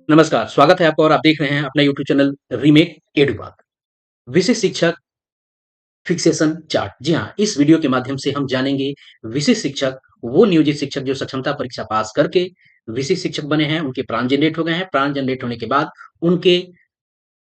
नमस्कार, स्वागत है आपका और आप देख रहे हैं अपना यूट्यूब चैनल रीमेक एडुबाग। विशिष्ट शिक्षक फिक्सेशन चार्ट। जी हाँ, इस वीडियो के माध्यम से हम जानेंगे विशिष्ट शिक्षक, वो नियोजित शिक्षक जो सक्षमता परीक्षा पास करके विशिष्ट शिक्षक बने हैं, उनके प्राण जनरेट हो गए हैं। प्राण जनरेट होने के बाद उनके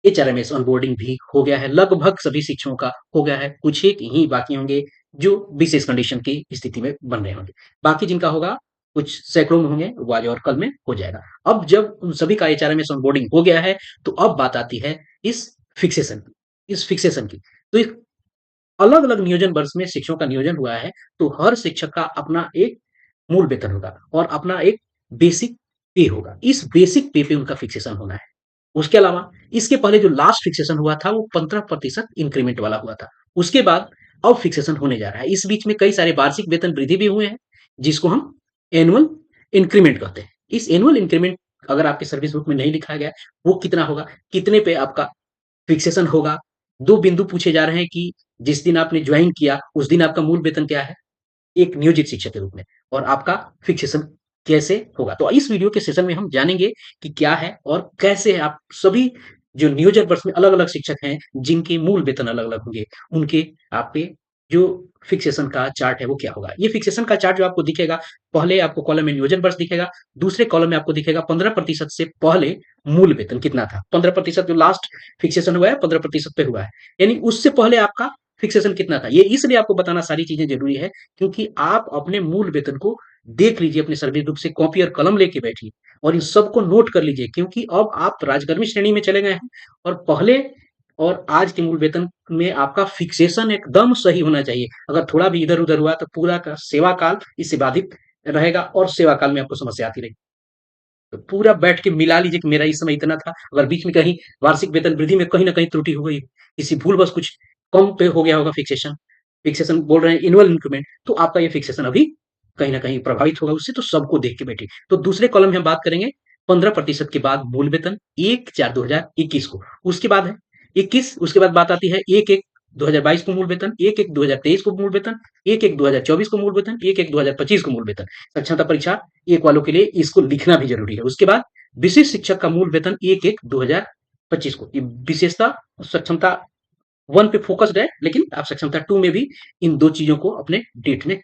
एचआरएमएस ऑनबोर्डिंग भी हो गया है। लगभग सभी शिक्षकों का हो गया है। कुछ एक ही बाकी होंगे जो विशेष कंडीशन की स्थिति में बन रहे होंगे। बाकी जिनका होगा कुछ सैकड़ों में होंगे, वो आज और कल में हो जाएगा। अब जब उन सभी का एचआरएमएस ऑनबोर्डिंग हो गया है, तो अब बात आती है इस फिक्सेशन की इस फिक्सेशन की। तो एक अलग-अलग नियोजन वर्ष में शिक्षकों का नियोजन हुआ है, तो हर शिक्षक का अपना एक मूल वेतन होगा और अपना एक बेसिक पे होगा। इस बेसिक पे पे उनका फिक्सेशन होना है। उसके अलावा इसके पहले जो लास्ट फिक्सेशन हुआ था वो 15% इंक्रीमेंट वाला हुआ था। उसके बाद अब फिक्सेशन होने जा रहा है। इस बीच में कई सारे वार्षिक वेतन वृद्धि भी हुए हैं, जिसको हम एनुअल इंक्रीमेंट कहते हैं। इस एनुअल इंक्रीमेंट अगर आपके सर्विस बुक में नहीं लिखा गया है, वो कितना होगा, कितने पे आपका फिक्सेशन होगा। 2 बिंदु पूछे जा रहे हैं कि जिस दिन आपने जॉइन किया, उस दिन आपका मूल वेतन क्या है? एक नियोजित शिक्षक के रूप में और आपका फिक्सेशन कैसे होगा। तो इस वीडियो के सेशन में हम जानेंगे कि क्या है और कैसे आप सभी जो नियोजन वर्ष में अलग-अलग शिक्षक हैं, जिनके मूल वेतन अलग-अलग होंगे, उनके आपके जो फिक्सेशन का चार्ट है वो क्या होगा। ये फिक्सेशन का चार्ट जो आपको दिखेगा, पहले आपको कॉलम में नियोजन वर्ष दिखेगा, दूसरे कॉलम में आपको दिखेगा 15% से पहले मूल वेतन कितना था। 15% जो लास्ट फिक्सेशन हुआ है 15% पे हुआ है। यानी उससे पहले आपका फिक्सेशन कितना था। ये इसलिए आपको बताना सारी चीज़ें ज़रूरी है क्योंकि आप अपने मूल वेतन को देख लीजिए, अपने सर्विस बुक से कॉपी और कलम लेके बैठिए और इन सबको नोट कर लीजिए क्योंकि अब आप राजकर्मी श्रेणी में चले गए हैं और पहले और आज के मूल वेतन में आपका फिक्सेशन एकदम सही होना चाहिए। अगर थोड़ा भी इधर-उधर हुआ तो पूरा का सेवा काल इससे बाधित रहेगा और सेवा काल में आपको समस्या आती रहेगी। तो पूरा बैठ के मिला लीजिए कि मेरा इस समय इतना था। अगर बीच में कहीं वार्षिक वेतन वृद्धि में कहीं न कहीं त्रुटि हो गई, किसी भूलवश कुछ कम पे हो गया होगा फिक्सेशन, फिक्सेशन बोल रहे हैं एनुअल इंक्रीमेंट, तो आपका ये फिक्सेशन अभी कहीं न कहीं प्रभावित होगा उससे, तो सबको देख के बैठिए। तो दूसरे कॉलम में हम बात करेंगे 15% के बाद मूल वेतन 1/4/2021 को। उसके बाद है 21, उसके बाद बात आती है 1/1/2022 को मूल वेतन, 1/1/2023 को मूल वेतन, 1/1/2024 को मूल वेतन, 1/1/2025 को मूल वेतन। सक्षमता परीक्षा 1 वालों के लिए इसको लिखना भी ज़रूरी है। उसके बाद विशिष्ट शिक्षक का मूल वेतन 1/1/2025 को। ये विशेषता सक्षमता 1 पे फ़ोकस्ड है, लेकिन आप सक्षमता 2 में भी इन 2 चीज़ों को अपने डेट में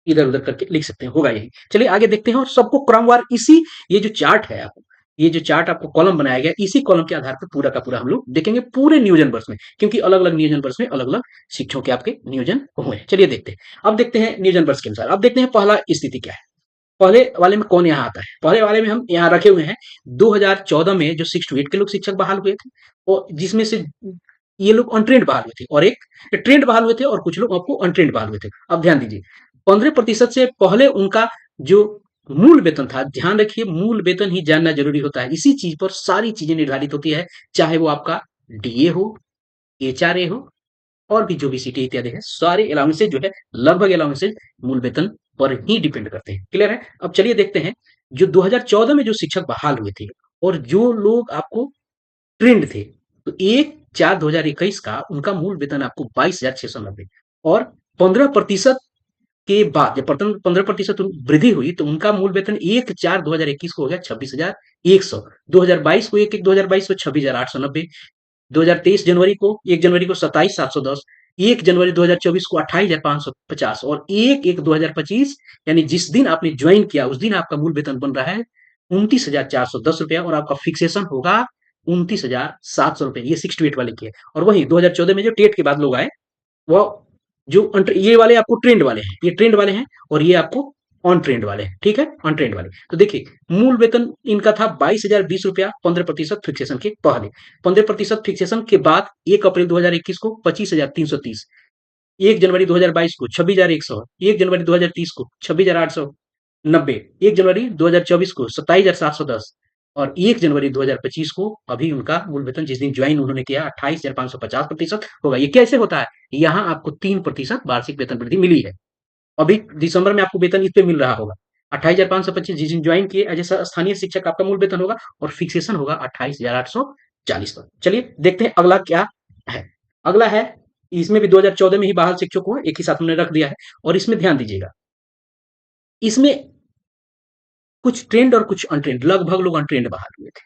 इधर-उधर करके लिख सकते हैं, होगा यही। चलिए आगे देखते हैं और सबको क्रमवार इसी ये जो चार्ट है आपको, ये जो चार्ट आपको कॉलम बनाया गया है, इसी कॉलम के आधार पर पूरा का पूरा हम लोग देखेंगे पूरे नियोजन वर्ष में, क्योंकि अलग-अलग नियोजन वर्ष में अलग-अलग शिक्षकों के आपके नियोजन हुए हैं। चलिए देखते हैं। अब देखते हैं नियोजन वर्ष के अनुसार। अब देखते हैं पहला स्थिति क्या है। पहले वाले में कौन यहाँ आता है? पहले वाले में हम यहाँ रखे हुए हैं 2014 में जो 6 टू 8 के लोग शिक्षक बहाल हुए थे और जिसमें से ये लोग अनट्रेन्ड बहाल हुए थे और एक ट्रेन्ड बहाल हुए थे और कुछ लोग आपको अनट्रेन्ड बहाल हुए थे। अब ध्यान दीजिए 15% से पहले उनका जो मूल वेतन था, ध्यान रखिए मूल वेतन ही जानना ज़रूरी होता है। इसी चीज़ पर सारी चीज़ें निर्धारित होती है, चाहे वो आपका डीए हो, एचआरए हो और भी जो भी सीटी इत्यादि है, सारे अलाउंसेस जो है लगभग अलाउंसेस मूल वेतन पर ही डिपेंड करते हैं। क्लियर है? अब चलिए देखते हैं जो 2014 में जो शिक्षक बहाल हुए थे और जो लोग आपको ट्रेंड थे, तो 1/4/2021 का उनका मूल वेतन आपको 22,690 और 15% के बाद जब 15% वृद्धि हुई तो उनका मूल वेतन 1/4/2021 को हो गया 26,100। 2022 को 1/1/2022 को 26,890, 2023 जनवरी को 1 जनवरी को 27,710, 1 जनवरी 2024 को 28,550 और 1/1/2025 यानी जिस दिन आपने ज्वाइन किया उस दिन आपका मूल वेतन बन रहा है 29,410 रुपया और आपका फिक्सेशन होगा 29,700 रुपए। ये 6 टू 8 वाले की है और वहीं 2014 में जो टेट के बाद लोग आए वो जो ये वाले आपको ट्रेंड वाले हैं, ये ट्रेंड वाले हैं और ये आपको ऑन ट्रेंड वाले हैं, ठीक है? ऑन ट्रेंड वाले। तो देखिए मूल वेतन इनका था 22,020 रुपया 15% फिक्सेशन के पहले। 15% फिक्सेशन के बाद 1 अप्रैल 2021 को 25,330, 1 जनवरी 2022 को 26,100, 1 जनवरी 2030 को 26,890, 1 जनवरी 2024 को 27,710 और 1 जनवरी 2025 को अभी उनका मूल वेतन जिस दिन ज्वाइन उन्होंने किया 28,550% होगा। ये कैसे होता है? यहाँ आपको 3% वार्षिक वेतन वृद्धि मिली है। अभी दिसंबर में आपको वेतन इस पे मिल रहा होगा। 28,525 जिस दिन ज्वाइन किए एज़ अ स्थानीय शिक्षक आपका मूल वेतन होगा और फिक्सेशन होगा 28,840 पर। चलिए देखते हैं अगला क्या है। अगला है इसमें भी 2014 में ही बहाल शिक्षकों को एक ही साथ हमने रख दिया है और इसमें ध्यान दीजिएगा। इसमें कुछ ट्रेंड और कुछ अनट्रेंड, लगभग लोग अनट्रेंड बहाल हुए थे।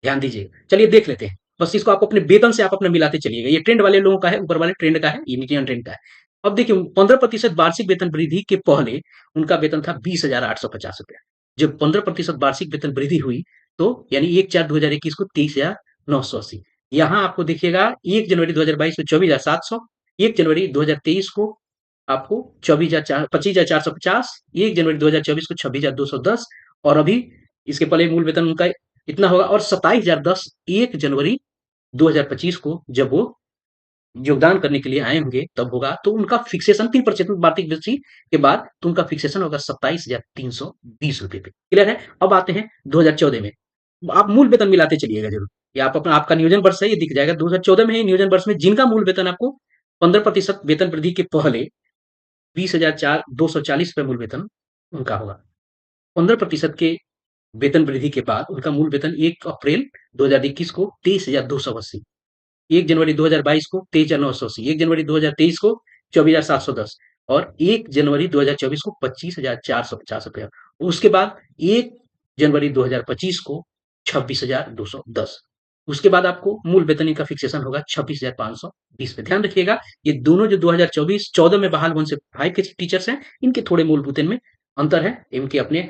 ध्यान दीजिएगा। चलिए देख लेते हैं। बस इसको आप अपने वेतन से आप अपना मिलाते चलिएगा। ये ट्रेंड वाले लोगों का है, ऊपर वाले ट्रेंड का है, ये नीचे अनट्रेंड का है। अब देखिए 15% वार्षिक वेतन वृद्धि के पहले उनका वेतन था 20,850 रुपया। जब 15% वार्षिक वेतन वृद्धि हुई तो यानी 1/4/2021 को 23,980। यहाँ आपको देखिएगा 1 जनवरी 2022 को 24,700, 1 जनवरी 2023 को आपको 25,450, 1 जनवरी 2024 को 26,210 और अभी इसके पहले मूल वेतन उनका इतना होगा और 27,010 1 जनवरी 2025 को जब वो योगदान करने के लिए आए होंगे तब होगा तो उनका फिक्सेशन 3% वार्षिक वृद्धि के बाद तो उनका फिक्सेशन होगा 27,320 रुपए पे। क्लियर है? अब आते हैं 2014 में। आप मूल वेतन मिलाते चलिएगा जरूर। ये आप अपना आपका नियोजन वर्ष है, ये दिख जाएगा 2014 में ही नियोजन वर्ष में जिनका मूल वेतन आपको 15% वेतन वृद्धि के पहले 20,240 रुपए मूल वेतन उनका होगा। 15% के वेतन वृद्धि के बाद उनका मूल वेतन 1 अप्रैल 2021 को 23,280, 1 जनवरी 2022 को 23,980, 1 जनवरी 2023 को 24,710 और 1 जनवरी 2024 को 25,450 रुपया। उसके बाद 1 जनवरी 2025 को 26,210। उसके बाद आपको मूल वेतन का फिक्सेशन होगा 26,520 पे। ध्यान रखिएगा ये दोनों जो 2024-14 में बहाल 1 से 5 के टीचर्स हैं, इनके थोड़े मूलभूत इनमें अंतर है। इनके अपने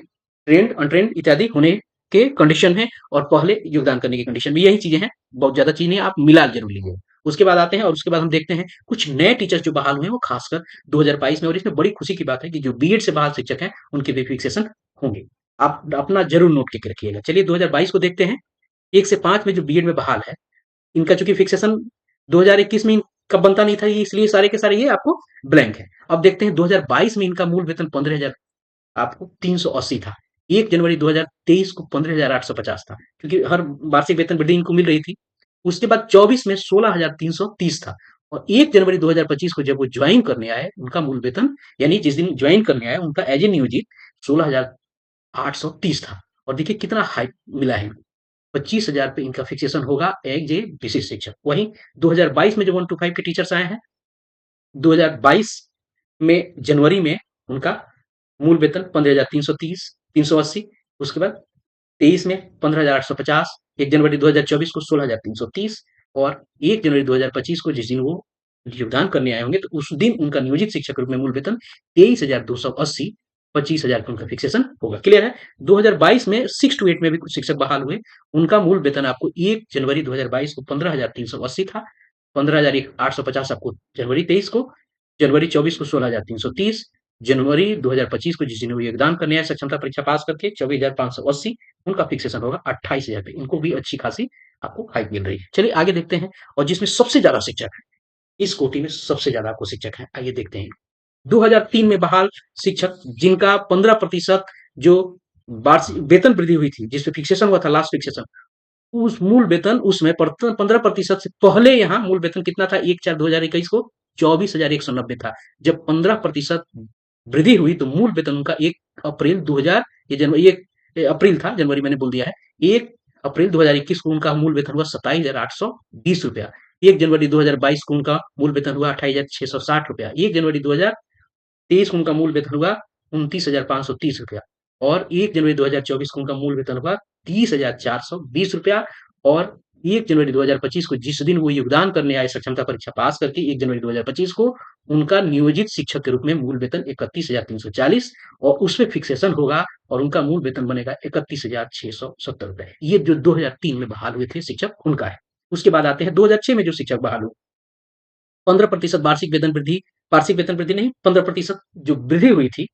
ट्रेंड, अनट्रेंड इत्यादि होने के कंडीशन है और पहले योगदान करने की कंडीशन भी यही चीजें हैं। बहुत ज्यादा चीज नहीं, आप मिला जरूर लीजिए। उसके बाद आते हैं और उसके बाद हम देखते हैं कुछ नए टीचर्स जो बहाल हुए हैं वो खासकर 2022 में। और इसमें बड़ी खुशी की बात है कि जो बीएड से बहाल शिक्षक हैं उनके भी फिक्सेशन होंगे। आप अपना जरूर नोट करके रखिएगा। चलिए 2022 को देखते हैं। 1 से 5 में जो बीएड में बहाल है, इनका चूंकि फिक्सेशन 2021 में इनका बनता नहीं था, इसलिए सारे के सारे ये आपको ब्लैंक है। अब देखते हैं 2022 में इनका मूल वेतन 15,000 आपको 380 था। 1 जनवरी 2023 को 15,850 था, क्योंकि हर वार्षिक वेतन वृद्धि इनको मिल रही थी। उसके बाद 24 में 16,330 था और 1 जनवरी 2025 को जब वो ज्वाइन करने आए, उनका मूल वेतन यानी जिस दिन ज्वाइन करने आए उनका एज ए नियोजित 16,830 था। और देखिए कितना हाइक मिला है। 25,000 पे इनका फिक्सेशन होगा एज ए विशिष्ट शिक्षक। वहीं 2022 में जो 1 to 5 के टीचर्स आए हैं, 2022 में जनवरी में उनका मूल वेतन 15,330, 380। उसके बाद 23 में 15,850, 1 जनवरी 2024 को 16,330 और 1 जनवरी 2025 को जिस दिन वो योगदान करने आए होंगे तो उस दिन उनका नियोजित शिक्षक के रूप में मूल वेतन 23,280, 25,000 का उनका फिक्सेशन होगा। क्लियर है? 2022 में 6 to 8 में भी कुछ शिक्षक बहाल हुए। उनका मूल वेतन आपको 1 जनवरी 2022 को 15,380 था, 15,850 आपको जनवरी 23 को, जनवरी 24 को 16,330, जनवरी 2025 को जिस दिन वो योगदान करने आए सक्षमता परीक्षा पास करके 24,580, उनका फिक्सेशन होगा 28,000 पे। इनको भी अच्छी खासी आपको हाइक मिल रही है। चलिए आगे देखते हैं और जिसमें सबसे ज्यादा शिक्षक है, इस कोटि में सबसे ज्यादा आपको शिक्षक है, आइए देखते हैं। 2003 में बहाल शिक्षक जिनका 15% जो वार्षिक वेतन वृद्धि हुई थी, जिसपे फिक्सेशन हुआ था लास्ट फिक्सेशन, उस मूल वेतन उसमें 15% से पहले यहाँ मूल वेतन कितना था 1/4/2021 को 24,190 था। जब 15% वृद्धि हुई तो मूल वेतन उनका 1 अप्रैल 2000 ये जनवरी 1 अप्रैल था, जनवरी मैंने बोल दिया है, 1 अप्रैल 2021 को उनका मूल वेतन हुआ 27,820 रुपया। 1 जनवरी 2022 को उनका मूल वेतन हुआ 28,660 रुपया। 1 जनवरी 2023 को उनका मूल वेतन हुआ 29,530 रुपया और 1 जनवरी 2024 को उनका मूल वेतन हुआ 30,420 रुपया और 1 जनवरी 2025 को जिस दिन वो योगदान करने आए सक्षमता परीक्षा पास करके 1 जनवरी 2025 को उनका नियोजित शिक्षक के रूप में मूल वेतन 31,340 और उसमें फिक्सेशन होगा और उनका मूल वेतन बनेगा 31,670 रुपए। ये जो 2003 में बहाल हुए थे शिक्षक उनका है। उसके बाद आते हैं 2006 में जो शिक्षक बहाल हुए, 15% वार्षिक वेतन वृद्धि नहीं, 15% जो वृद्धि हुई थी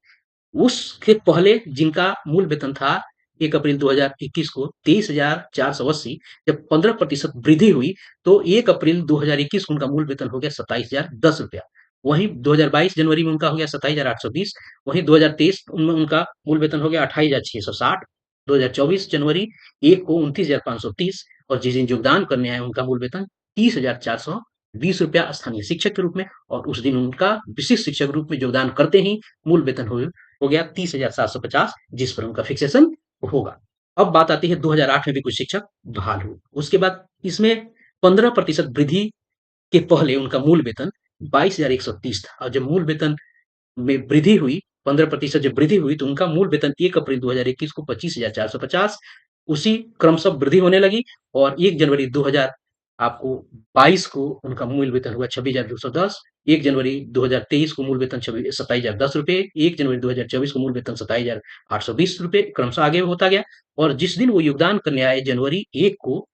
उसके पहले जिनका मूल वेतन था 1 अप्रैल 2021 को 23,480, जब 15% वृद्धि हुई तो 1 अप्रैल 2021 को उनका मूल वेतन हो गया 27,010 रुपया। वहीं 2022 जनवरी में उनका हो गया 27,820। वहीं 2023 में उनका मूल वेतन हो गया 28,660। 2024 जनवरी 1 को 29,530 और जिस दिन योगदान करने आए उनका मूल वेतन 30,420 रुपया स्थानीय शिक्षक के रूप में और उस दिन उनका विशिष्ट शिक्षक के रूप में योगदान करते ही मूल वेतन हो गया 30,750, जिस पर उनका फिक्सेशन होगा। अब बात आती है 2008 में भी कुछ शिक्षक बहाल हुए। उसके बाद इसमें 15% वृद्धि के पहले उनका मूल वेतन 22,130 था और जब मूल वेतन में वृद्धि हुई 15% जब वृद्धि हुई तो उनका मूल वेतन 1 अप्रैल 2021 को 25,450 उसी क्रमशः वृद्धि होने लगी और 1 जनवरी 2000 आपको 22 को उनका मूल वेतन हुआ 26,210, 1 जनवरी 2023 को मूल वेतन 27,010 रुपए, 1 जनवरी 2024 को मूल वेतन 27,820 रुपए क्रमशः आगे होता गया और जिस दिन वो योगदान करने आए जनवरी 1 को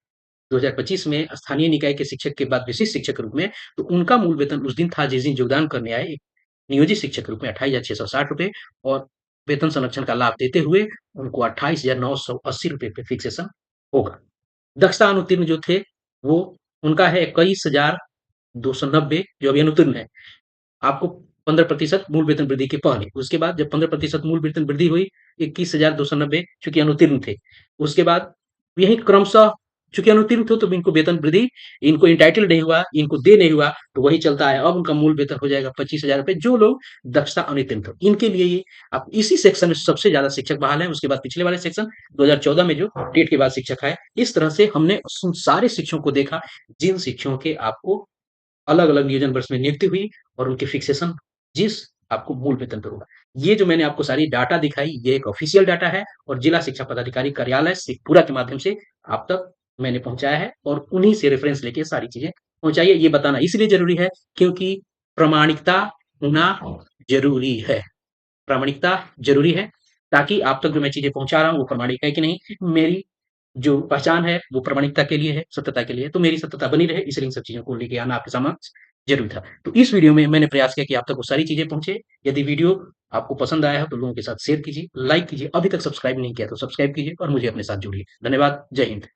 2025 में स्थानीय निकाय के शिक्षक के बाद विशिष्ट शिक्षक के रूप में, तो उनका मूल वेतन उस दिन था जिस दिन योगदान करने आए नियोजित शिक्षक के रूप में 28,660 रुपए और वेतन संरक्षण का लाभ देते हुए उनको 28,980 रुपए पे फिक्सेशन होगा। दक्षता अनुत्तीर्ण जो थे, वो उनका है 21,290 जो अभी अनुत्तीर्ण है। आपको 15% मूल वेतन वृद्धि के पहले, उसके बाद जब 15% मूल वेतन वृद्धि हुई, 21,290 चूँकि अनुत्तीर्ण थे। उसके बाद यही क्रमशः चूँकि अनुत्तीर्ण थे तो इनको वेतन वृद्धि, इनको एंटाइटल नहीं हुआ, इनको दे नहीं हुआ, तो वही चलता है। अब उनका मूल वेतन हो जाएगा 25,000 रुपए, जो लोग दक्षता अनुत्तीर्ण थे। इनके लिए ये अब इसी सेक्शन में सबसे ज़्यादा शिक्षक बहाल हैं, उसके बाद पिछले वाले सेक्शन 2014 में जो टेट के बाद शिक्षक आए। इस तरह से हमने उन सारे शिक्षकों को देखा, जिन शिक्षकों के आपको अलग-अलग नियोजन वर्ष में नियुक्ति हुई और उनके फिक्सेशन जिस आपको मूल वेतन पे होगा। ये जो मैंने आपको सारी डाटा दिखाई, ये एक ऑफिशियल डाटा है और जिला शिक्षा पदाधिकारी कार्यालय शेखपुरा के माध्यम से आप तक मैंने पहुँचाया है और उन्हीं से रेफरेंस लेके सारी चीज़ें पहुँचाई है। ये बताना इसलिए ज़रूरी है क्योंकि प्रामाणिकता होना ज़रूरी है। प्रामाणिकता ज़रूरी है ताकि आप तक जो मैं चीज़ें पहुँचा रहा हूँ वो प्रामाणिक है कि नहीं, मेरी जो पहचान है वो प्रामाणिकता के लिए है, सत्यता के लिए है, तो मेरी सत्यता बनी रहे इसलिए इन सब चीज़ों को लेके आना आपके समक्ष ज़रूरी था। तो इस वीडियो में मैंने प्रयास किया कि आप तक वो सारी चीज़ें पहुँचे। यदि वीडियो आपको पसंद आया हो तो लोगों के साथ शेयर कीजिए, लाइक कीजिए, अभी तक सब्सक्राइब नहीं किया तो सब्सक्राइब कीजिए और मुझे अपने साथ जोड़िए। धन्यवाद, जय हिंद।